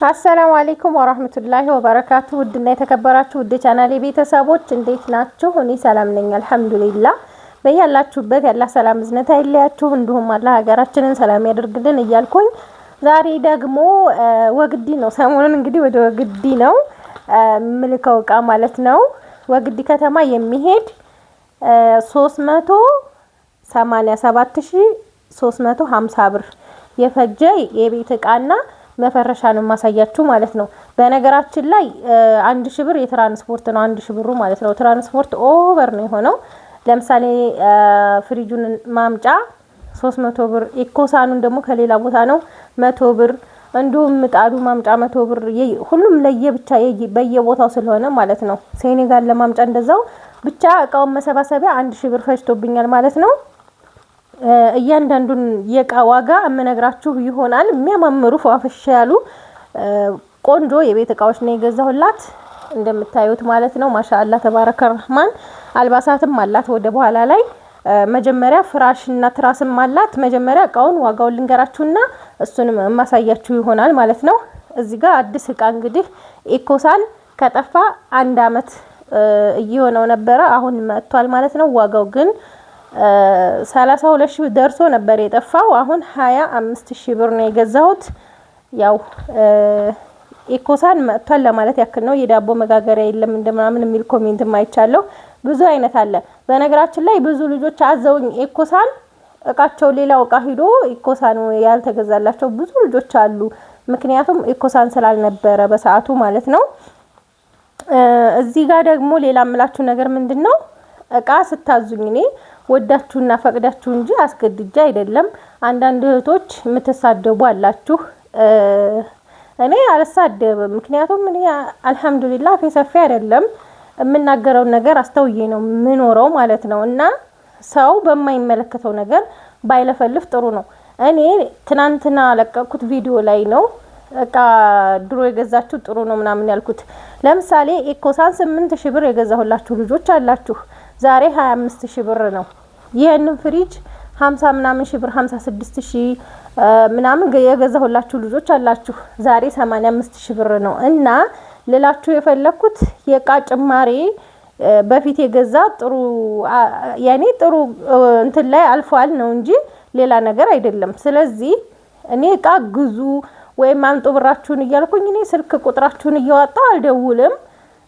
አሰላሙ አለይኩም ወራህመቱላሂ ወበረካቱ። ውድና የተከበራችሁ ውድ ቻናሌ ቤተሰቦች እንዴት ናችሁ? እኔ ሰላም ነኝ አልሐምዱሊላህ። በያላችሁበት ያላ ሰላም እዝነት አይለያችሁ፣ እንዲሁም አላህ ሀገራችንን ሰላም ያደርግልን እያልኩኝ ዛሬ ደግሞ ወግዲ ነው። ሰሞኑን እንግዲህ ወደ ወግዲ ነው ምልከው እቃ ማለት ነው። ወግዲ ከተማ የሚሄድ 387350 ብር የፈጀ የቤት እቃና መፈረሻ ነው ማሳያችሁ ማለት ነው። በነገራችን ላይ 1000 ብር የትራንስፖርት ነው። 1000 ብሩ ማለት ነው ትራንስፖርት ኦቨር ነው የሆነው። ለምሳሌ ፍሪጁን ማምጫ 300 ብር፣ ኢኮሳኑን ደግሞ ከሌላ ቦታ ነው 100 ብር፣ እንዲሁም ምጣዱ ማምጫ 100 ብር። ሁሉም ለየብቻ በየቦታው ስለሆነ ማለት ነው። ሴኔጋል ለማምጫ እንደዛው ብቻ እቃውን መሰባሰቢያ 1000 ብር ፈጅቶብኛል ማለት ነው። እያንዳንዱን የእቃ ዋጋ እምነግራችሁ ይሆናል። የሚያማምሩ ፏፈሽ ያሉ ቆንጆ የቤት እቃዎች ነው የገዛሁላት እንደምታዩት ማለት ነው። ማሻአላ ተባረከ ረህማን። አልባሳትም አላት ወደ በኋላ ላይ። መጀመሪያ ፍራሽና ትራስም አላት። መጀመሪያ እቃውን ዋጋውን ልንገራችሁና እሱንም ማሳያችሁ ይሆናል ማለት ነው። እዚህ ጋር አዲስ እቃ እንግዲህ ኢኮሳን ከጠፋ 1 አመት እየሆነው ነበረ። አሁን መጥቷል ማለት ነው። ዋጋው ግን 32,000 ደርሶ ነበር የጠፋው። አሁን 25,000 ብር ነው የገዛሁት። ያው ኢኮሳን መጥቷል ለማለት ያክል ነው። የዳቦ መጋገሪያ የለም እንደምናምን የሚል ኮሜንት ማይቻለው። ብዙ አይነት አለ። በነገራችን ላይ ብዙ ልጆች አዘውኝ ኢኮሳን እቃቸው ሌላው እቃ ሂዶ ኢኮሳን ያልተገዛላቸው ብዙ ልጆች አሉ። ምክንያቱም ኢኮሳን ስላልነበረ በሰዓቱ ማለት ነው። እዚህ ጋር ደግሞ ሌላ አምላችሁ ነገር ምንድነው? እቃ ስታዙኝ እኔ ወዳችሁና ፈቅዳችሁ እንጂ አስገድጃ አይደለም። አንዳንድ እህቶች የምትሳደቡ አላችሁ። እኔ አልሳደብም። ምክንያቱም እኔ አልহামዱሊላህ ፈሰፊ አይደለም የምናገረው ነገር አስተውዬ ነው ምኖረው ማለት ነው። እና ሰው በማይመለከተው ነገር ባይለፈልፍ ጥሩ ነው። እኔ ትናንትና ለቀቁት ቪዲዮ ላይ ነው እቃ ድሮ የገዛችሁ ጥሩ ነው ምናምን ያልኩት። ለምሳሌ ኢኮሳን 8,000 ብር የገዛሁላችሁ ልጆች አላችሁ። ዛሬ 25,000 ብር ነው። ይሄንን ፍሪጅ 50 ምናምን ሺህ ብር 56,000 ምናምን የገዛሁላችሁ ልጆች አላችሁ። ዛሬ 85,000 ብር ነው። እና ልላችሁ የፈለኩት የእቃ ጭማሪ በፊት የገዛ ጥሩ ያኔ ጥሩ እንትን ላይ አልፏል ነው እንጂ ሌላ ነገር አይደለም። ስለዚህ እኔ እቃ ግዙ ወይም አምጡ ብራችሁን እያልኩኝ እኔ ስልክ ቁጥራችሁን እያወጣው አልደውልም።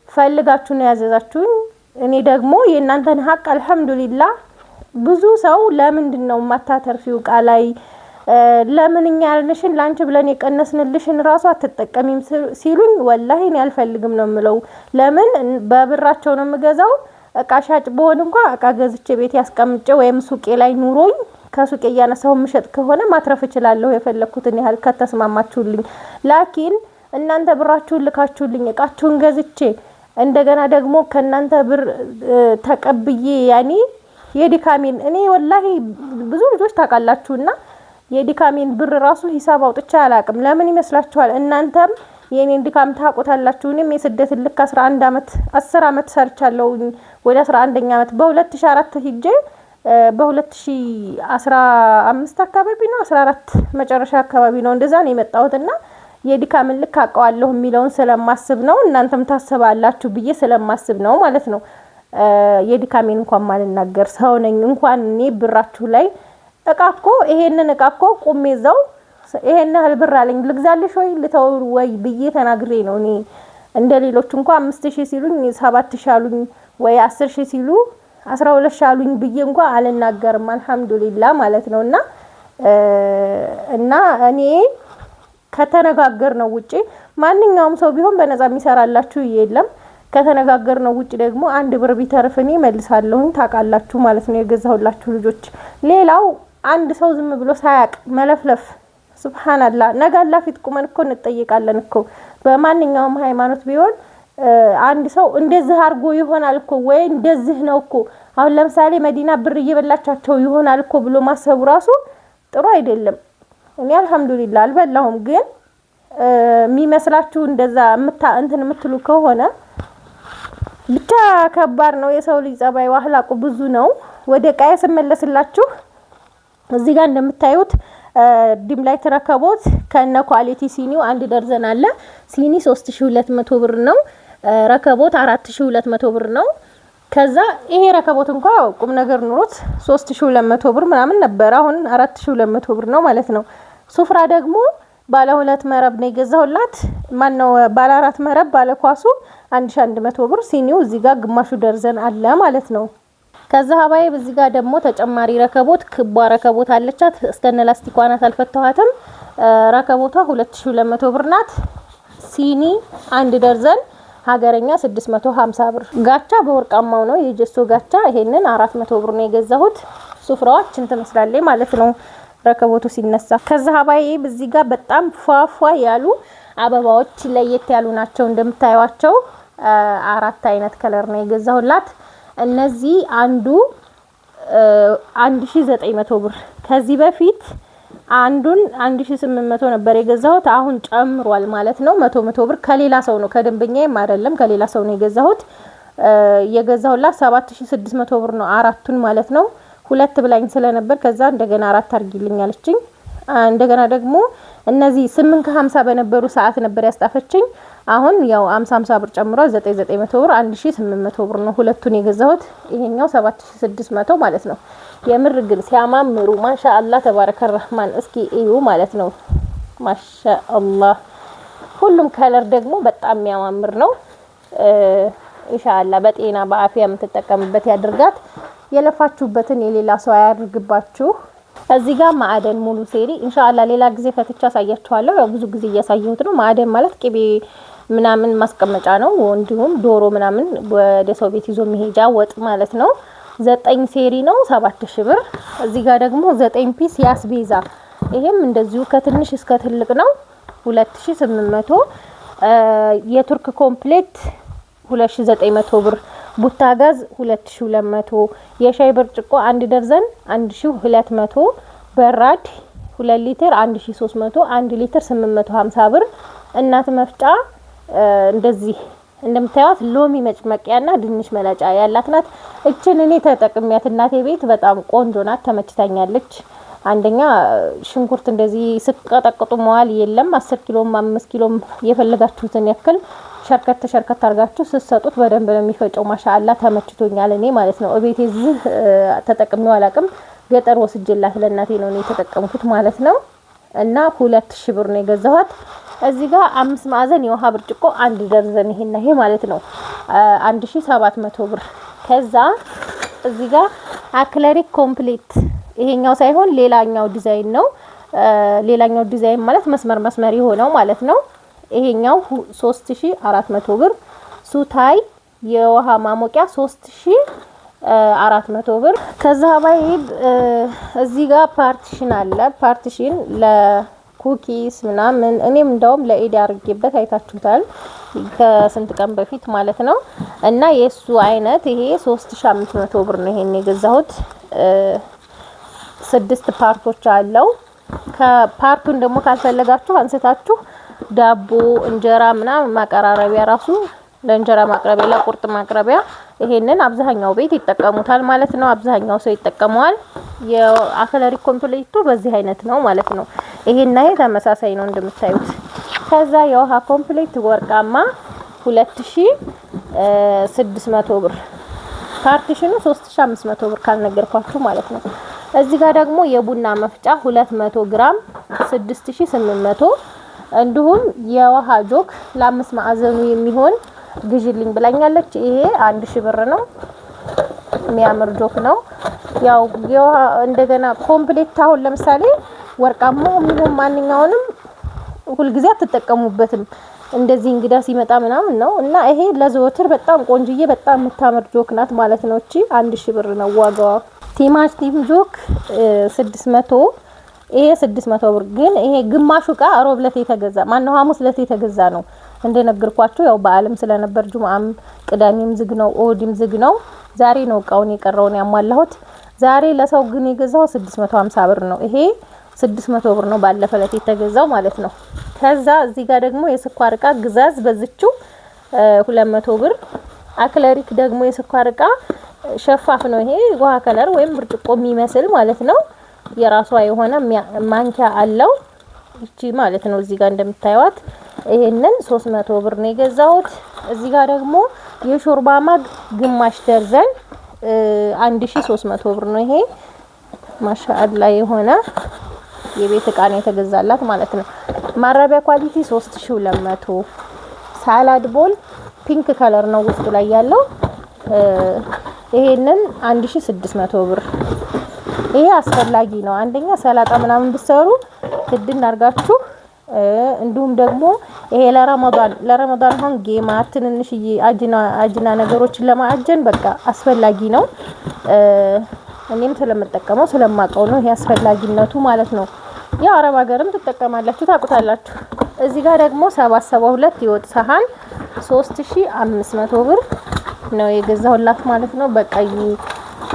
ፈልጋችሁ ነው ያዘዛችሁኝ። እኔ ደግሞ የእናንተን ሀቅ አልহামዱሊላህ ብዙ ሰው ለምንድነው ማታተርፊው እቃ ላይ ለምንኛ ያልንሽን ላንቺ ብለን የቀነስንልሽን ራሱ አትጠቀሚም ሲሉኝ ወላሂ እኔ አልፈልግም ነው የምለው። ለምን በብራቸው ነው የምገዛው። እቃ ሻጭ በሆን እንኳን እቃ ገዝቼ ቤት ያስቀምጬ ወይም ሱቄ ላይ ኑሮኝ ከሱቄ ያነሳው ምሸጥ ከሆነ ማትረፍ እችላለሁ የፈለኩትን ያህል ከተስማማችሁልኝ። ላኪን እናንተ ብራችሁን ልካችሁልኝ እቃችሁን ገዝቼ እንደገና ደግሞ ከናንተ ብር ተቀብዬ ያኒ የዲካሚን እኔ ወላሂ ብዙ ልጆች ታውቃላችሁና የዲካሚን ብር ራሱ ሂሳብ አውጥቼ አላቅም። ለምን ይመስላችኋል? እናንተም የኔን ዲካም ታውቁታላችሁ። እኔም የስደት ልክ 11 አመት 10 አመት ሰርቻለሁ። ወደ 11ኛ አመት በ2004 ሂጄ በ2015 አካባቢ ነው 14 መጨረሻ አካባቢ ነው እንደዛ ነው የመጣሁትና የዲካምን ልክ አውቀዋለሁ የሚለውን ስለማስብ ነው። እናንተም ታሰባላችሁ ብዬ ስለማስብ ነው ማለት ነው። የዲካሜን እንኳን ማልናገር ሰው ነኝ። እንኳን እኔ ብራችሁ ላይ እቃኮ ይሄንን እቃኮ ቁሜዛው ይሄን ያህል ብር አለኝ ልግዛልሽ ወይ ልተው ወይ ብዬ ተናግሬ ነው። እኔ እንደሌሎች እንኳን 5,000 ሲሉኝ 7,000 አሉኝ ወይ 10,000 ሲሉ 12,000 አሉኝ ብዬ እንኳን አልናገርም አልহামዱሊላህ ማለት ነውና እና እኔ ከተነጋገር ነው ውጪ ማንኛውም ሰው ቢሆን በነፃ የሚሰራላችሁ የለም። ከተነጋገር ነው ውጪ ደግሞ 1 ብር ቢተርፍ እኔ መልሳለሁ ታውቃላችሁ ማለት ነው የገዛሁላችሁ ልጆች። ሌላው አንድ ሰው ዝም ብሎ ሳያቅ መለፍለፍ ሱብሃንአላህ ነጋላ ፊት ቁመን እኮ እንጠይቃለን እኮ በማንኛውም ሃይማኖት ቢሆን አንድ ሰው እንደዚህ አርጎ ይሆናል እኮ ወይ እንደዚህ ነው እኮ። አሁን ለምሳሌ መዲና ብር እየበላቻቸው ይሆናል እኮ ብሎ ማሰቡ ራሱ ጥሩ አይደለም። እኔ አልহামዱሊላህ አልበላሁም። ግን የሚመስላችሁ እንደዛ እንትን የምትሉ ከሆነ ብቻ ከባድ ነው። የሰው ልጅ ጸባይ ዋህላቁ ብዙ ነው። ወደ ቃይ ስመለስላችሁ እዚህ ጋር እንደምታዩት ዲም ላይት ረከቦት ከነ ኳሊቲ ሲኒው አንድ ደርዘን አለ። ሲኒ 3200 ብር ነው። ረከቦት 4200 ብር ነው። ከዛ ይሄ ረከቦት እንኳን ቁም ነገር ኑሮት 3200 ብር ምናምን ነበር። አሁን 4200 ብር ነው ማለት ነው። ሱፍራ ደግሞ ባለ 2 መረብ ነው የገዛሁላት። ማን ነው ባለ 4 መረብ ባለ ኳሱ 1100 ብር። ሲኒው እዚህ ጋር ግማሹ ደርዘን አለ ማለት ነው። ከዛ ሀባይ በዚህ ጋር ደግሞ ተጨማሪ ረከቦት ክቧ ረከቦት አለቻት። እስከነ ላስቲኳ ናት፣ አልፈታኋትም። ረከቦቷ 2200 ብር ናት። ሲኒ አንድ ደርዘን ሀገረኛ 650 ብር። ጋቻ በወርቃማው ነው የጀሶ ጋቻ። ይሄንን 400 ብር ነው የገዛሁት። ሱፍራዎችን ትመስላለች ማለት ነው ረከቦቱ ሲነሳ። ከዛ ሀባይ በዚህ ጋር በጣም ፏፏ ያሉ አበባዎች ለየት ያሉ ናቸው። እንደምታዩዋቸው 4 አይነት ከለር ነው የገዛሁላት። እነዚህ አንዱ 1900 ብር። ከዚህ በፊት አንዱን 1800 ነበር የገዛሁት። አሁን ጨምሯል ማለት ነው። 100 ብር ከሌላ ሰው ነው፣ ከደንበኛዬም አይደለም፣ ከሌላ ሰው ነው የገዛሁት። የገዛሁላት 7600 ብር ነው አራቱን ማለት ነው። ሁለት ብላኝ ስለነበር ከዛ እንደገና 4 አርጊልኝ አለችኝ። እንደገና ደግሞ እነዚህ 8 ከ50 በነበሩ ሰዓት ነበር ያስጣፈችኝ። አሁን ያው 50 ብር ጨምሯል። 9900 ብር 1800 ብር ነው ሁለቱን የገዛሁት። ይሄኛው 7600 ማለት ነው። የምር ግን ሲያማምሩ ማሻአላህ ተባረከ ረህማን። እስኪ እዩ ማለት ነው። ማሻአላህ ሁሉም ከለር ደግሞ በጣም የሚያማምር ነው። ኢንሻአላህ በጤና በአፊያ የምትጠቀምበት ያድርጋት። የለፋችሁበትን የሌላ ሰው አያድርግባችሁ። እዚህ ጋር ማዕደን ሙሉ ሴሪ ኢንሻአላህ ሌላ ጊዜ ፈትቻ አሳያችኋለሁ። ያው ብዙ ጊዜ እያሳየሁት ነው። ማዕደን ማለት ቅቤ ምናምን ማስቀመጫ ነው። እንዲሁም ዶሮ ምናምን ወደ ሰው ቤት ይዞ መሄጃ ወጥ ማለት ነው። 9 ሴሪ ነው 7000 ብር። እዚህ ጋር ደግሞ 9 ፒስ ያስቤዛ፣ ይሄም እንደዚሁ ከትንሽ እስከ ትልቅ ነው 2800። የቱርክ ኮምፕሌት 2900 ብር። ቡታጋዝ 2200። የሻይ ብርጭቆ 1 ደርዘን 1200። በራድ 2 ሊትር 1300። 1 ሊትር 850 ብር። እናት መፍጫ እንደዚህ እንደምታዩት ሎሚ መጭመቂያና ድንች መላጫ ያላት ናት። እችን እኔ ተጠቅሚያት እናቴ ቤት በጣም ቆንጆ ናት፣ ተመችታኛለች። አንደኛ ሽንኩርት እንደዚህ ስቀጠቅጡ መዋል የለም። 10 ኪሎም 5 ኪሎም የፈለጋችሁትን ያክል ሸርከት አርጋችሁ ስትሰጡት በደንብ ነው የሚፈጨው። ማሻአላ ተመችቶኛል እኔ ማለት ነው። እቤቴ እዚህ ተጠቅሜው አላቅም። ገጠር ወስጄላት ለእናቴ ነው እኔ ተጠቀምኩት ማለት ነው። እና 2000 ብር ነው የገዛኋት። እዚህ ጋር 5 ማዕዘን የውሃ ብርጭቆ 1 ደርዘን ይሄና ይሄ ማለት ነው 1700 ብር። ከዛ እዚህ ጋር አክለሪክ ኮምፕሊት ይሄኛው ሳይሆን ሌላኛው ዲዛይን ነው። ሌላኛው ዲዛይን ማለት መስመር የሆነው ማለት ነው። ይሄኛው 3400 ብር። ሱታይ የውሃ ማሞቂያ 3400 ብር። ከዛ ባይድ እዚህ ጋር ፓርቲሽን አለ። ፓርቲሽን ለኩኪስ ምናምን እኔም እንደውም ለኢድ አርጌበት አይታችሁታል ከስንት ቀን በፊት ማለት ነው። እና የሱ አይነት ይሄ 3500 ብር ነው ይሄን የገዛሁት። 6 ፓርቶች አለው። ከፓርቱን ደግሞ ካልፈለጋችሁ አንስታችሁ ዳቦ እንጀራ ምናምን ማቀራረቢያ ራሱ ለእንጀራ ማቅረቢያ ለቁርጥ ማቅረቢያ ይሄንን አብዛኛው ቤት ይጠቀሙታል ማለት ነው። አብዛኛው ሰው ይጠቀመዋል። የአክለሪ ኮምፕሊቱ በዚህ አይነት ነው ማለት ነው። ይሄና ይሄ ተመሳሳይ ነው እንደምታዩት። ከዛ የውሃ ኮምፕሊት ወርቃማ 2600 ብር። ፓርቲሽኑ 3500 ብር ካልነገርኳችሁ ማለት ነው። እዚህ ጋር ደግሞ የቡና መፍጫ 200 ግራም 6800። እንዲሁም የውሃ ጆክ ለ5 ማዕዘኑ የሚሆን ግዢልኝ ብላኛለች። ይሄ 1000 ብር ነው። የሚያምር ጆክ ነው። ያው የውሃ እንደገና ኮምፕሊት አሁን ለምሳሌ ወርቃማው የሚሆን ማንኛውንም ሁልጊዜ አትጠቀሙበትም። እንደዚህ እንግዳ ሲመጣ ምናምን ነው። እና ይሄ ለዘወትር በጣም ቆንጅዬ በጣም የምታምር ጆክ ናት ማለት ነው። እቺ 1000 ብር ነው ዋጋዋ። ቲማቲም ጆክ 600። ይሄ 600 ብር ግን ይሄ ግማሹ ቃ ሮብ ዕለት የተገዛ ማነው ሐሙስ ዕለት የተገዛ ነው። እንደነገርኳችሁ ያው በዓለም ስለነበር ጁማአም ቅዳሜም ዝግ ነው፣ ኦዲም ዝግ ነው። ዛሬ ነው ቃውን የቀረውን ያሟላሁት። ዛሬ ለሰው ግን የገዛው 650 ብር ነው። ይሄ 600 ብር ነው ባለፈ ዕለት የተገዛው ማለት ነው። ከዛ እዚህ ጋር ደግሞ የስኳር ዕቃ ግዛዝ በዝቹ 200 ብር። አክለሪክ ደግሞ የስኳር ዕቃ ሸፋፍ ነው። ይሄ ውሃ ከለር ወይም ብርጭቆ የሚመስል ማለት ነው። የራሷ የሆነ ማንኪያ አለው እቺ ማለት ነው። እዚህ ጋር እንደምታዩት ይሄንን 300 ብር ነው የገዛሁት። እዚህ ጋር ደግሞ የሾርባ ማግ ግማሽ ደርዘን 1300 ብር ነው። ይሄ ማሻአላ የሆነ የቤት እቃ ነው የተገዛላት ማለት ነው። ማረቢያ ኳሊቲ 3200። ሳላድ ቦል ፒንክ ከለር ነው ውስጡ ላይ ያለው ይሄንን 1600 ብር። ይሄ አስፈላጊ ነው። አንደኛ ሰላጣ ምናምን ብትሰሩ ትድን አርጋችሁ እንዲሁም ደግሞ ይሄ ለረመዳን ሆን ጌማት ትንንሽዬ አጅና ነገሮችን ለማአጀን በቃ አስፈላጊ ነው። እኔም ስለምጠቀመው ስለማቀው ነው ይሄ አስፈላጊነቱ ማለት ነው። ያው አረብ ሀገርም ትጠቀማላችሁ ታውቁታላችሁ። እዚህ ጋር ደግሞ 772 የወጥ ሰሃን 3500 ብር ነው የገዛሁላት ማለት ነው። በቀይ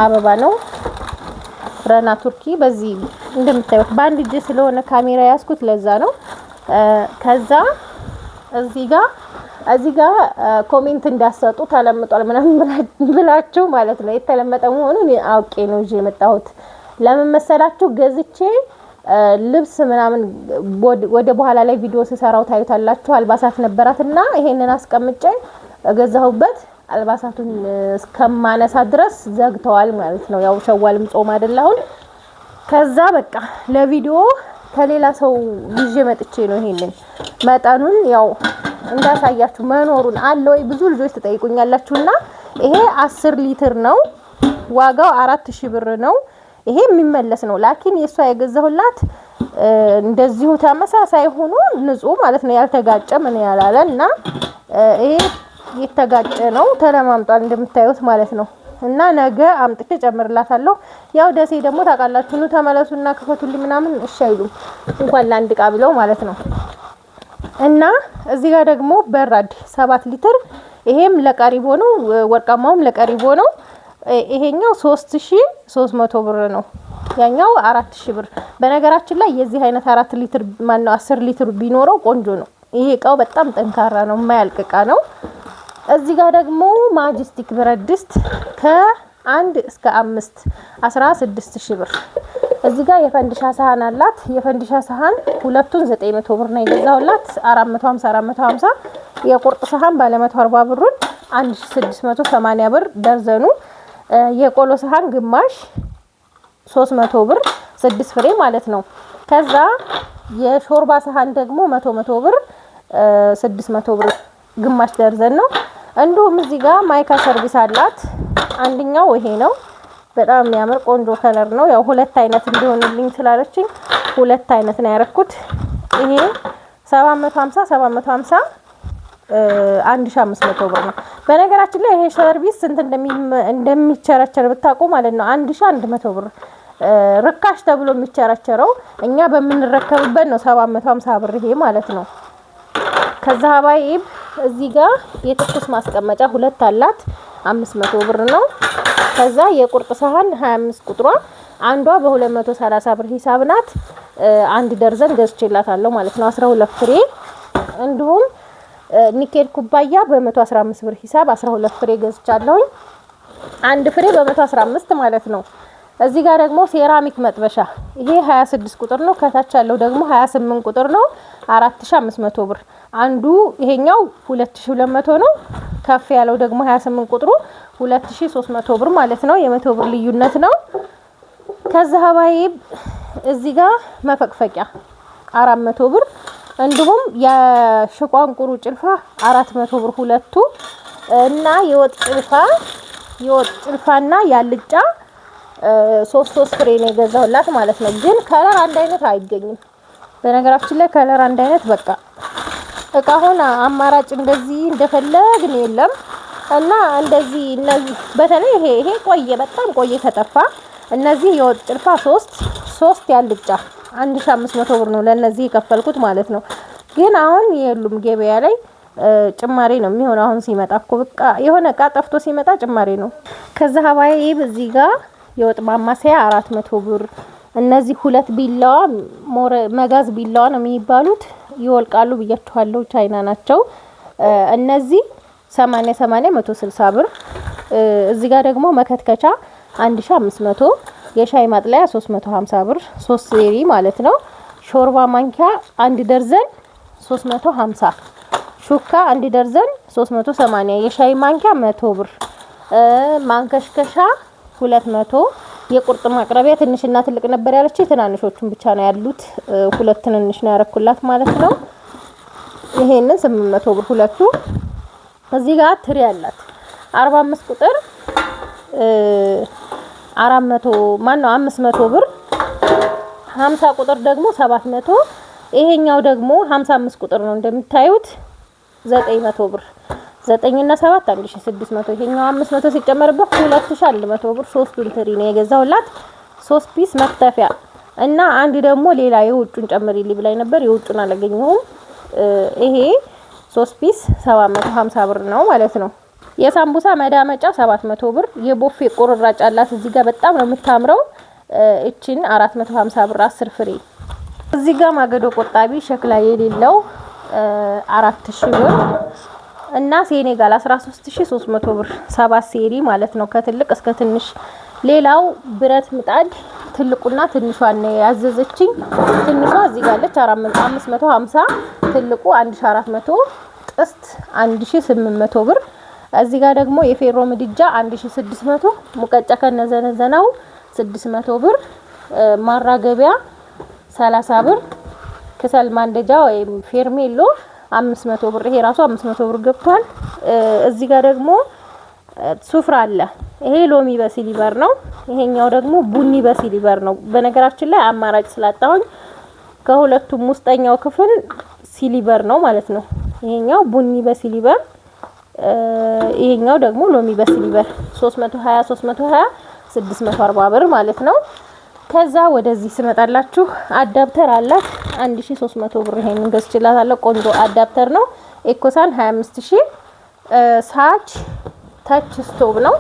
አበባ ነው ረና ቱርኪ። በዚህ እንደምታዩት በአንድ እጅ ስለሆነ ካሜራ ያስኩት ለዛ ነው። ከዛ እዚህ ጋር ኮሜንት እንዳሰጡ ተለምጧል ምናምን ብላችሁ ማለት ነው። የተለመጠ መሆኑን አውቄ ነው እዚህ የመጣሁት። ለምን መሰላችሁ? ገዝቼ ልብስ ምናምን ወደ በኋላ ላይ ቪዲዮ ሲሰራው ታዩታላችሁ። አልባሳት ነበራትና ይሄንን አስቀምጬ ገዛሁበት። አልባሳቱን እስከማነሳ ድረስ ዘግተዋል ማለት ነው። ያው ሸዋልም ጾም አይደላሁን። ከዛ በቃ ለቪዲዮ ከሌላ ሰው ይዤ መጥቼ ነው ይሄንን መጠኑን ያው እንዳሳያችሁ መኖሩን አለ ወይ ብዙ ልጆች ተጠይቁኛላችሁና ይሄ 10 ሊትር ነው። ዋጋው 4000 ብር ነው። ይሄ የሚመለስ ነው። ላኪን የሷ የገዛሁላት እንደዚሁ ተመሳሳይ ሆኖ ንጹህ ማለት ነው። ያልተጋጨ ምን ያላለና ይሄ የተጋጨ ነው። ተለማምጧል እንደምታዩት ማለት ነው። እና ነገ አምጥቼ ጨምርላታለሁ። ያው ደሴ ደግሞ ታውቃላችሁ ነው ተመለሱና ክፈቱልኝ ምናምን እሺ አይሉም እንኳን ለአንድ ዕቃ ብለው ማለት ነው። እና እዚህ ጋር ደግሞ በራድ 7 ሊትር ይሄም ለቀሪቦ ነው። ወርቃማውም ለቀሪቦ ነው። ይሄኛው 3300 ብር ነው። ያኛው 4000 ብር። በነገራችን ላይ የዚህ አይነት 4 ሊትር ማነው 10 ሊትር ቢኖረው ቆንጆ ነው። ይሄ እቃው በጣም ጠንካራ ነው፣ የማያልቅ እቃ ነው። እዚህ ጋር ደግሞ ማጅስቲክ ብረት ድስት ከ1 እስከ 5 16000 ብር። እዚህ ጋር የፈንዲሻ ሳህን አላት። የፈንዲሻ ሳህን ሁለቱን 900 ብር ነው የገዛሁላት። 450 የቁርጥ ሳህን ባለ 140 ብሩን 1680 ብር ደርዘኑ። የቆሎ ሳህን ግማሽ 300 ብር 6 ፍሬ ማለት ነው። ከዛ የሾርባ ሳህን ደግሞ 100 ብር 600 ብር ግማሽ ደርዘን ነው። እንዲሁም እዚህ ጋር ማይካ ሰርቪስ አላት። አንደኛው ይሄ ነው። በጣም የሚያምር ቆንጆ ከለር ነው። ያው ሁለት አይነት እንዲሆንልኝ ስላለችኝ ሁለት አይነት ነው ያረኩት። ይሄ 750 1500 ብር ነው። በነገራችን ላይ ይሄ ሰርቪስ ስንት እንደሚቸረቸር ብታውቁ ማለት ነው 1100 ብር ርካሽ ተብሎ የሚቸረቸረው እኛ በምንረከብበት ነው 750 ብር ይሄ ማለት ነው። ከዛ ሀባይብ እዚህ ጋር የትኩስ ማስቀመጫ ሁለት አላት 500 ብር ነው። ከዛ የቁርጥ ሳህን 25 ቁጥሯ አንዷ በ230 ብር ሂሳብ ናት። አንድ ደርዘን ገዝቼላታለሁ ማለት ነው 12 ፍሬ። እንዲሁም ኒኬል ኩባያ በ115 ብር ሂሳብ 12 ፍሬ ገዝቻለሁ። አንድ ፍሬ በ115 ማለት ነው። እዚህ ጋር ደግሞ ሴራሚክ መጥበሻ ይሄ 26 ቁጥር ነው። ከታች ያለው ደግሞ 28 ቁጥር ነው 4500 ብር። አንዱ ይሄኛው 2200 ነው። ከፍ ያለው ደግሞ 28 ቁጥሩ 2300 ብር ማለት ነው። የ100 ብር ልዩነት ነው። ከዛ ሀባይብ እዚህ ጋር መፈቅፈቂያ 400 ብር። እንዲሁም የሽቋንቁሩ ጭልፋ 400 ብር ሁለቱ እና የወጥ ጭልፋና ያልጫ 3 ፍሬ ነው የገዛሁላት ማለት ነው። ግን ከለር አንድ አይነት አይገኝም። በነገራችን ላይ ከለር አንድ አይነት በቃ እቃውን አማራጭ እንደዚህ እንደፈለግን የለም። እና እንደዚህ እነዚህ በተለይ ይሄ በጣም ቆየ ከጠፋ። እነዚህ የወጥ ጭልፋ 3 ያልጫ 1500 ብር ነው ለነዚህ የከፈልኩት ማለት ነው። ግን አሁን የሉም ገበያ ላይ ጭማሪ ነው የሚሆነው። አሁን ሲመጣ እኮ በቃ የሆነ እቃ ጠፍቶ ሲመጣ ጭማሪ ነው። ከዛ ሀባይብ እዚህ ጋር የወጥ ማማሰያ 400 ብር። እነዚህ ሁለት ቢላዋ መጋዝ ቢላዋ ነው የሚባሉት። ይወልቃሉ ብያችኋለሁ። ቻይና ናቸው እነዚህ 160 ብር። እዚህ ጋር ደግሞ መከትከቻ 1500 የሻይ ማጥለያ 350 ብር 3 ሴሪ ማለት ነው። ሾርባ ማንኪያ 1 ደርዘን 350። ሹካ 1 ደርዘን 380። የሻይ ማንኪያ 100 ብር። ማንከሽከሻ 200። የቁርጥ ማቅረቢያ ትንሽና ትልቅ ነበር ያለች ትናንሾቹን ብቻ ነው ያሉት። ሁለት ትንንሽ ነው ያረኩላት ማለት ነው። ይሄንን 800 ብር ሁለቱ። እዚህ ጋር ትሪ ያላት 45 ቁጥር 400 ማን ነው 500 ብር። 50 ቁጥር ደግሞ 700። ይሄኛው ደግሞ 55 ቁጥር ነው እንደምታዩት 900 ብር። 9 እና 7 1600። ይሄኛው 500 ሲጨመርበት 2100 ብር። ሶስቱን ትሪ ነው የገዛሁላት። 3 ፒስ መክተፊያ እና አንድ ደግሞ ሌላ የውጩን ጨምሪልኝ ብላኝ ነበር። የውጩን አላገኘሁም። ይሄ 3 ፒስ 750 ብር ነው ማለት ነው። የሳምቡሳ መዳመጫ 700 ብር። የቦፌ ቁርራጭ አላት እዚህ ጋር በጣም ነው የምታምረው። እቺን 450 ብር 10 ፍሬ። እዚህ ጋር ማገዶ ቆጣቢ ሸክላ የሌለው 4000 ብር እና ሴኔጋል 13300 ብር 7 ሴሪ ማለት ነው ከትልቅ እስከ ትንሽ። ሌላው ብረት ምጣድ ትልቁና ትንሿን ነው ያዘዘችኝ። ትንሿ እዚህ ጋር አለች 550፣ ትልቁ 1400፣ ጥስት 1800 ብር። እዚህ ጋር ደግሞ የፌሮ ምድጃ 1600፣ ሙቀጫ ከነዘነዘናው 600 ብር፣ ማራገቢያ 30 ብር፣ ከሰል ማንደጃ ወይም ፌርሜሎ 500 ብር። ይሄ ራሱ 500 ብር ገብቷል። እዚህ ጋር ደግሞ ሱፍራ አለ። ይሄ ሎሚ በሲሊቨር ነው። ይሄኛው ደግሞ ቡኒ በሲሊቨር ነው። በነገራችን ላይ አማራጭ ስላጣሁኝ ከሁለቱም ውስጠኛው ክፍል ሲሊቨር ነው ማለት ነው። ይሄኛው ቡኒ በሲሊቨር፣ ይሄኛው ደግሞ ሎሚ በሲሊቨር 320 640 ብር ማለት ነው። ከዛ ወደዚህ ስመጣላችሁ አዳፕተር አላት 1300 ብር። ይሄንን ገዝቼላታለሁ። ቆንጆ አዳፕተር ነው። ኤኮሳን 25000። ሳች ታች ስቶቭ ነው።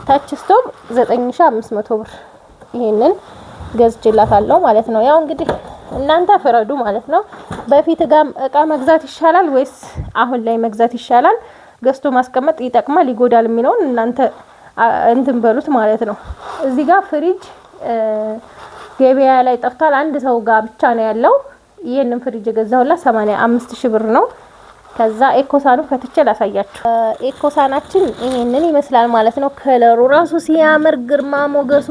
ታች ስቶቭ 9500 ብር። ይሄንን ገዝቼላታለሁ ማለት ነው። ያው እንግዲህ እናንተ ፍረዱ ማለት ነው። በፊት እቃ መግዛት ይሻላል ወይስ አሁን ላይ መግዛት ይሻላል? ገዝቶ ማስቀመጥ ይጠቅማል ይጎዳል የሚለውን እናንተ እንትን በሉት ማለት ነው። እዚህ ጋር ፍሪጅ ገበያ ላይ ጠፍቷል። አንድ ሰው ጋር ብቻ ነው ያለው። ይሄንን ፍሪጅ የገዛሁላት 85000 ብር ነው። ከዛ ኤኮሳኑ ፈትቼ ላሳያችሁ። ኤኮሳናችን ይሄንን ይመስላል ማለት ነው። ከለሩ ራሱ ሲያምር ግርማ ሞገሱ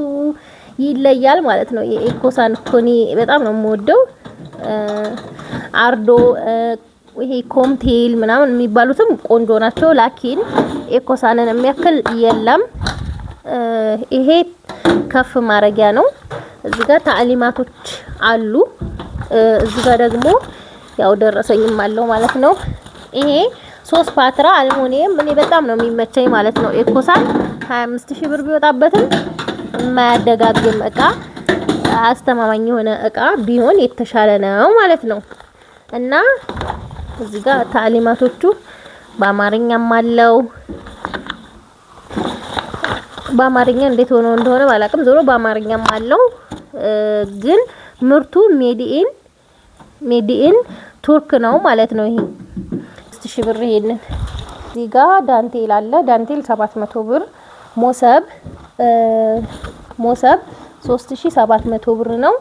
ይለያል ማለት ነው። የኤኮሳን ኮኒ በጣም ነው የምወደው። አርዶ ይሄ ኮምቴል ምናምን የሚባሉትም ቆንጆ ናቸው። ላኪን ኤኮሳንን የሚያክል የለም። ይሄ ከፍ ማረጊያ ነው። እዚህ ጋር ታሊማቶች አሉ። እዚህ ጋር ደግሞ ያው ደረሰኝም አለው ማለት ነው። ይሄ 3 ፓትራ አልሙኒየም እኔ በጣም ነው የሚመቸኝ ማለት ነው። ኤኮሳን 25000 ብር ቢወጣበትም የማያደጋግም እቃ አስተማማኝ የሆነ እቃ ቢሆን የተሻለ ነው ማለት ነው። እና እዚህ ጋር ታሊማቶቹ በአማርኛም አለው። በአማርኛ እንዴት ሆኖ እንደሆነ ባላቅም ዞሮ በአማርኛም አለው። ግን ምርቱ ሜዲኢን ቱርክ ነው ማለት ነው። ይሄ 6000 ብር። ይሄንን እዚህ ጋር ዳንቴል አለ። ዳንቴል 700 ብር። ሞሰብ 3700 ብር ነው።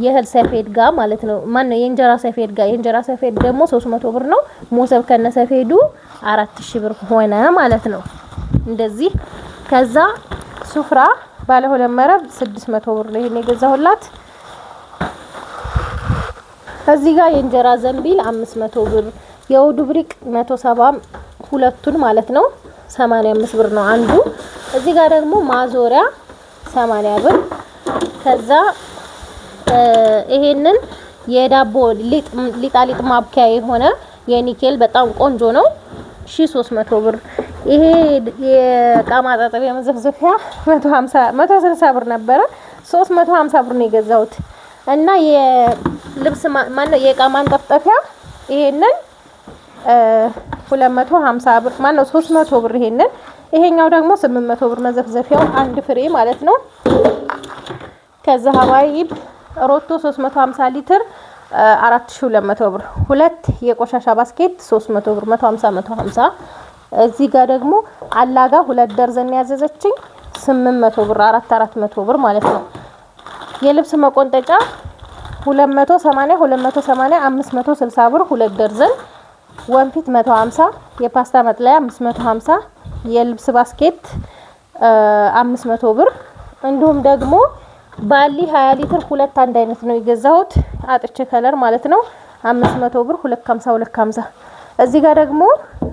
የእህል ሰፌድ ጋር ማለት ነው። ማን ነው የእንጀራ ሰፌድ ጋር። የእንጀራ ሰፌድ ደግሞ 300 ብር ነው። ሞሰብ ከነ ሰፌዱ 4000 ብር ሆነ ማለት ነው። እንደዚህ ከዛ ሱፍራ ባለ 2 መረብ 600 ብር ነው። ይሄን የገዛሁላት። እዚህ ጋር የእንጀራ ዘንቢል 500 ብር። የውዱ ብሪቅ 170 ሁለቱን ማለት ነው 85 ብር ነው አንዱ። እዚህ ጋር ደግሞ ማዞሪያ 80 ብር። ከዛ ይሄንን የዳቦ ሊጣሊጥ ማብኪያ የሆነ የኒኬል በጣም ቆንጆ ነው 1300 ብር። ይሄ የእቃ ማጣጠቢያ መዘፍዘፊያ 160 ብር ነበረ 350 ብር ነው የገዛሁት። እና የልብስ ማነው የእቃ ማንጠፍጠፊያ ይሄንን 250 ብር ማነው 300 ብር። ይሄኛው ደግሞ 800 ብር መዘፍዘፊያው አንድ ፍሬ ማለት ነው። ከዛ ሀባይብ ሮቶ 350 ሊትር 4200 ብር። ሁለት የቆሻሻ ባስኬት 300 ብር 150 እዚህ ጋር ደግሞ አላጋ 2 ደርዘን ያዘዘችኝ 800 ብር 400 ብር ማለት ነው። የልብስ መቆንጠጫ 280 560 ብር 2 ደርዘን። ወንፊት 150፣ የፓስታ መጥለያ 550፣ የልብስ ባስኬት 500 ብር። እንዲሁም ደግሞ ባሊ 20 ሊትር ሁለት አንድ አይነት ነው የገዛሁት አጥቼ ከለር ማለት ነው 500 ብር 250 250። እዚህ ጋር ደግሞ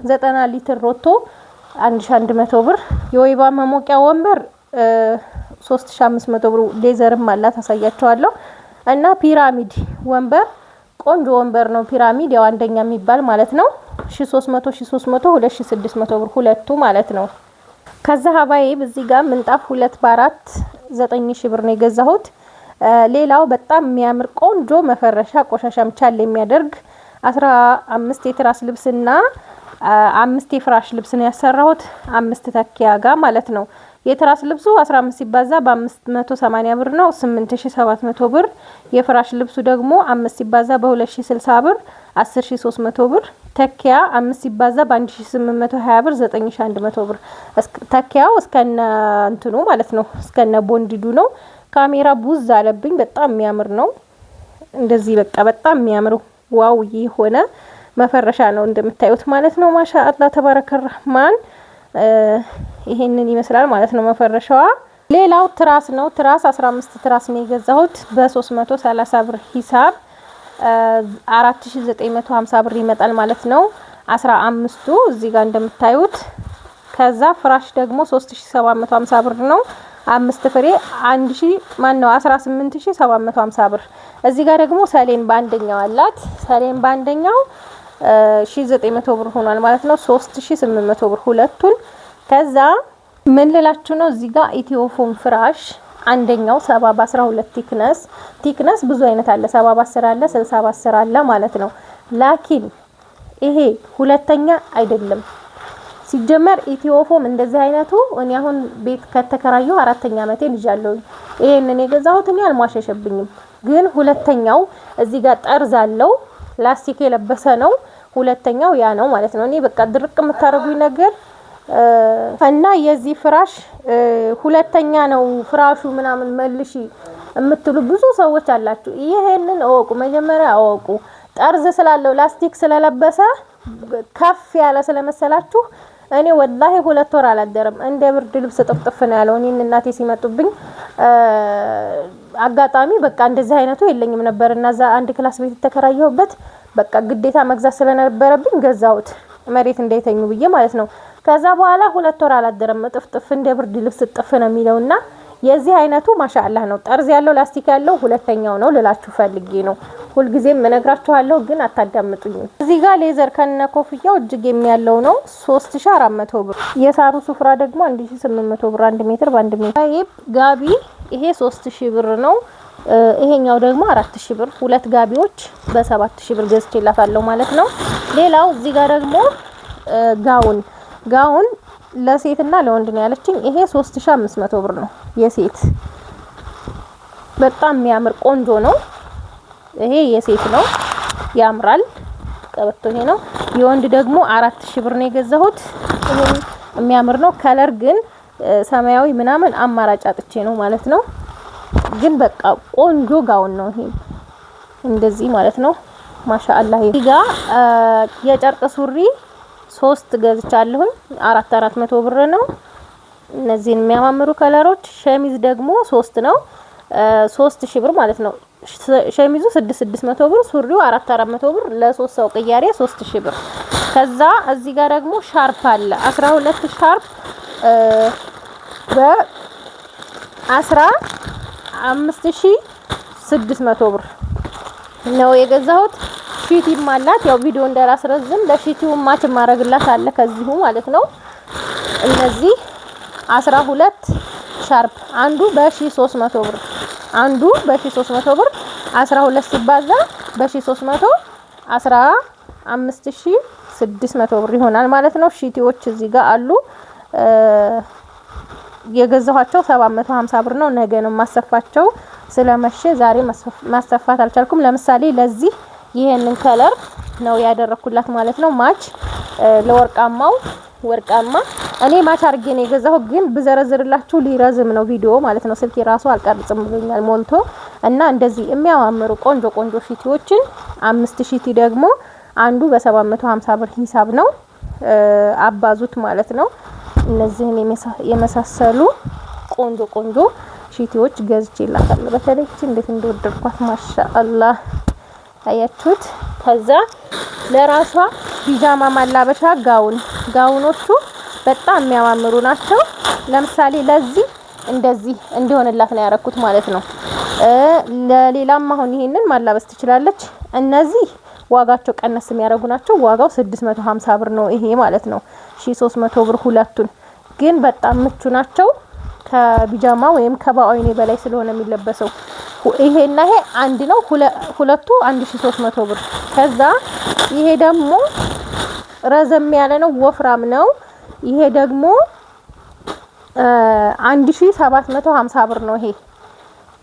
90 ሊትር ሮቶ 1100 ብር። የወይባ መሞቂያ ወንበር 3500 ብር ሌዘርም አላት አሳያቸዋለሁ። እና ፒራሚድ ወንበር ቆንጆ ወንበር ነው ፒራሚድ ያው አንደኛ የሚባል ማለት ነው 1300 2600 ብር ሁለቱ ማለት ነው። ከዛ ሀባይ በዚህ ጋር ምንጣፍ 2 በ4 9000 ብር ነው የገዛሁት። ሌላው በጣም የሚያምር ቆንጆ መፈረሻ ቆሻሻም ቻል የሚያደርግ 15 የትራስ ልብስና 5 የፍራሽ ልብስ ነው ያሰራሁት 5 ተኪያ ጋር ማለት ነው። የትራስ ልብሱ 15 ሲባዛ በ580 ብር ነው 8700 ብር። የፍራሽ ልብሱ ደግሞ 5 ሲባዛ በ2060 ብር 10300 ብር። ተኪያ 5 ሲባዛ በ1820 ብር 9100 ብር። ተኪያው እስከነ እንትኑ ማለት ነው እስከነ ቦንዲዱ ነው። ካሜራ ቡዝ አለብኝ በጣም የሚያምር ነው። እንደዚህ በቃ በጣም የሚያምር ዋው የሆነ መፈረሻ ነው እንደምታዩት ማለት ነው። ማሻአላ ተባረከ ረህማን ይሄንን ይመስላል ማለት ነው መፈረሻዋ። ሌላው ትራስ ነው። ትራስ 15 ትራስ ነው የገዛሁት በ330 ብር ሂሳብ 4950 ብር ይመጣል ማለት ነው 15ቱ እዚህ ጋር እንደምታዩት። ከዛ ፍራሽ ደግሞ 3750 ብር ነው 5 ፍሬ 18750 ብር። እዚህ ጋር ደግሞ ሰሌን ባንደኛው አላት። ሰሌን ባንደኛው 1900 ብር ሆኗል ማለት ነው 3800 ብር ሁለቱን። ከዛ ምን ልላችሁ ነው እዚህ ጋር ኢትዮፎን ፍራሽ አንደኛው 70 በ12 ቲክነስ ብዙ አይነት አለ 70 በ10 አለ 60 በ10 አለ ማለት ነው። ላኪን ይሄ ሁለተኛ አይደለም ሲጀመር ኢትዮፎም እንደዚህ አይነቱ እኔ አሁን ቤት ከተከራየው 4ኛ አመቴን ይዣለሁ። ይሄንን የገዛሁት እኔ አልማሸሸብኝም። ግን ሁለተኛው እዚህ ጋር ጠርዝ አለው ላስቲክ የለበሰ ነው። ሁለተኛው ያ ነው ማለት ነው። እኔ በቃ ድርቅ የምታረጉኝ ነገር እና የዚህ ፍራሽ ሁለተኛ ነው ፍራሹ ምናምን መልሺ የምትሉ ብዙ ሰዎች አላችሁ። ይሄንን አወቁ መጀመሪያ አወቁ። ጠርዝ ስላለው ላስቲክ ስለለበሰ ከፍ ያለ ስለመሰላችሁ እኔ ወላሂ 2 ወር አላደረም እንደ ብርድ ልብስ ጥፍጥፍ ነው ያለው። እኔ እናቴ ሲመጡብኝ አጋጣሚ በቃ እንደዚህ አይነቱ የለኝም ነበርና እዛ አንድ ክላስ ቤት ተከራየሁበት በቃ ግዴታ መግዛት ስለነበረብኝ ገዛሁት መሬት እንዳይተኙ ብዬ ማለት ነው። ከዛ በኋላ 2 ወር አላደረም ጥፍጥፍ እንደ ብርድ ልብስ ጥፍ ነው የሚለውና የዚህ አይነቱ ማሻአላህ ነው። ጠርዝ ያለው ላስቲክ ያለው ሁለተኛው ነው ልላችሁ ፈልጌ ነው። ሁሉ ጊዜም እነግራችኋለሁ ግን አታዳምጡኝም። እዚህ ጋር ሌዘር ከነ ኮፍያው እጅግ የሚያለው ነው 3400 ብር። የሳሩ ሱፍራ ደግሞ 1800 ብር 1 ሜትር በ1 ሜትር። ጋቢ ይሄ 3000 ብር ነው። ይሄኛው ደግሞ 4000 ብር። ሁለት ጋቢዎች በ7000 ብር ገዝቼላታለሁ ማለት ነው። ሌላው እዚህ ጋር ደግሞ ጋውን ለሴትና ለወንድ ነው ያለችኝ። ይሄ 3500 ብር ነው የሴት በጣም የሚያምር ቆንጆ ነው። ይሄ የሴት ነው ያምራል ቀበቶ ይሄ ነው። የወንድ ደግሞ 4000 ብር ነው የገዛሁት። ይሄ የሚያምር ነው። ከለር ግን ሰማያዊ ምናምን አማራጭ አጥቼ ነው ማለት ነው። ግን በቃ ቆንጆ ጋውን ነው ይሄ እንደዚህ ማለት ነው። ማሻአላህ ይሄ ጋር የጨርቅ ሱሪ 3 ገዝቻለሁኝ 400 ብር ነው። እነዚህን የሚያማምሩ ከለሮች። ሸሚዝ ደግሞ 3 ነው 3000 ብር ማለት ነው። ሸሚዙ 600 ብር፣ ሱሪው 400 ብር፣ ለ3 ሰው ቅያሬ 3000 ብር። ከዛ እዚህ ጋር ደግሞ ሻርፕ አለ 12 ሻርፕ በ15600 ብር ነው የገዛሁት። ሺቲም አላት ያው ቪዲዮ እንዳላስረዝም ለሺቲው ማች ማረግላት አለ ከዚሁ ማለት ነው። እነዚህ 12 ሻርፕ አንዱ በ1300 ብር 12 ሲባዛ በ1300 15600 ብር ይሆናል ማለት ነው። ሺቲዎች እዚህ ጋር አሉ። የገዛኋቸው 750 ብር ነው። ነገ ነው ማሰፋቸው ስለመሸ ዛሬ ማሰፋት አልቻልኩም። ለምሳሌ ለዚህ ይሄንን ከለር ነው ያደረኩላት ማለት ነው። ማች ለወርቃማው ወርቃማ እኔ ማች አድርጌ ነው የገዛሁት፣ ግን ብዘረዝርላችሁ ሊረዝም ነው ቪዲዮ ማለት ነው። ስልኬ ራሱ አልቀርጽም ብሎኛል ሞልቶ እና እንደዚህ የሚያማምሩ ቆንጆ ቆንጆ ሺቲዎችን 5 ሺቲ ደግሞ አንዱ በ750 ብር ሂሳብ ነው አባዙት ማለት ነው። እነዚህን የመሳሰሉ ቆንጆ ቆንጆ ሺቲዎች ገዝቼላታለሁ። በተለይ እንዴት እንደወደድኳት ማሻአላህ አያችሁት። ከዛ ለራሷ ፒጃማ ማላበሻ ጋውኖቹ በጣም የሚያማምሩ ናቸው። ለምሳሌ ለዚህ እንደዚህ እንዲሆንላት ነው ያረኩት ማለት ነው። ለሌላም አሁን ይሄንን ማላበስ ትችላለች። እነዚህ ዋጋቸው ቀነስ የሚያደርጉ ናቸው። ዋጋው 650 ብር ነው ይሄ ማለት ነው። 1300 ብር ሁለቱን፣ ግን በጣም ምቹ ናቸው። ከቢጃማ ወይም ከባኦይኔ በላይ ስለሆነ የሚለበሰው ይሄና ይሄ አንድ ነው። ሁለቱ 1300 ብር። ከዛ ይሄ ደግሞ ረዘም ያለ ነው፣ ወፍራም ነው። ይሄ ደግሞ 1750 ብር ነው። ይሄ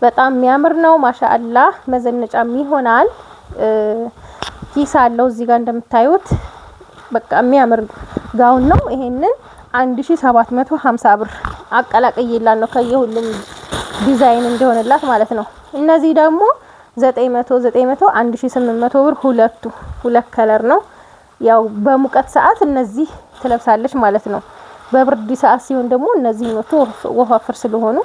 በጣም የሚያምር ነው ማሻአላህ። መዘነጫም ይሆናል። ኪስ አለው እዚህ ጋር እንደምታዩት በቃ የሚያምር ጋውን ነው። ይሄንን 1750 ብር አቀላቅይላል ነው ከየሁሉም ዲዛይን እንደሆነላት ማለት ነው። እነዚህ ደግሞ 900 1800 ብር ሁለት ከለር ነው። ያው በሙቀት ሰዓት እነዚህ ትለብሳለች ማለት ነው። በብርድ ሰዓት ሲሆን ደግሞ እነዚህ ነው ወፋፍር ስለሆኑ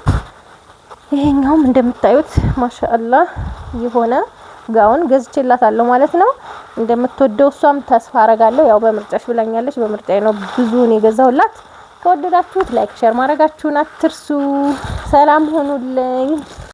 ይሄኛውም እንደምታዩት ማሻአላህ የሆነ ጋውን ገዝቼላታለሁ ማለት ነው። እንደምትወደው እሷም ተስፋ አረጋለሁ። ያው በምርጫሽ ብላኛለች። በምርጫዬ ነው ብዙውን የገዛሁላት። ከወደዳችሁት ላይክ ሼር ማድረጋችሁን አትርሱ። ሰላም ሁኑልኝ።